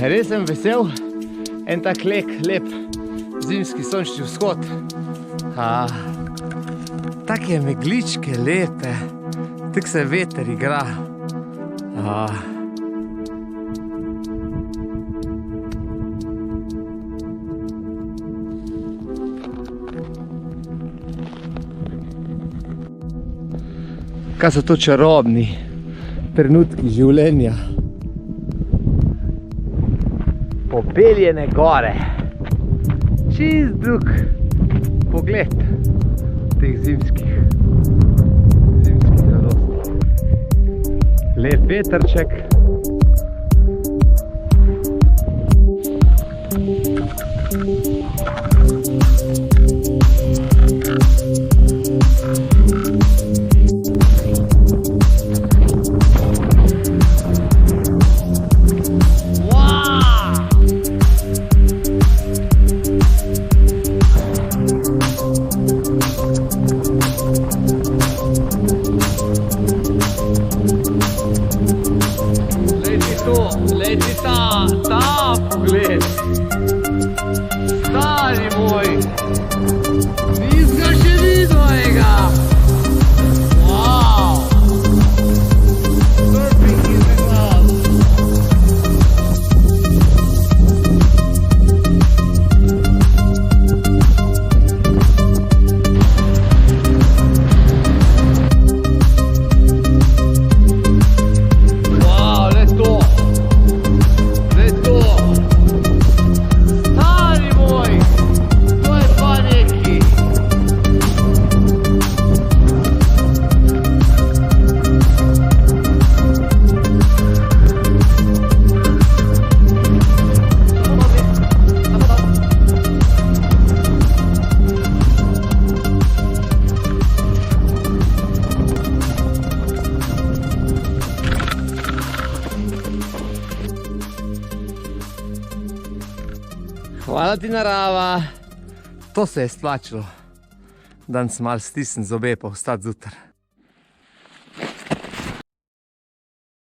Res sem vesel. En tak lep zimski sončni vzhod. Take megličke lepe. Tako se veter igra. Kaj so to čarobni trenutki življenja. Pobeljene gore. Čist drug pogled teh zimskih radosti. Lep vetrček. Leti ta pogled. Stari moj. Nis ga še videl, Wow. Surfing is in love. Wow, let's go. Hvala ti, narava. To se je splačilo. Danes malo stisnem zobe pa vstati zjutraj.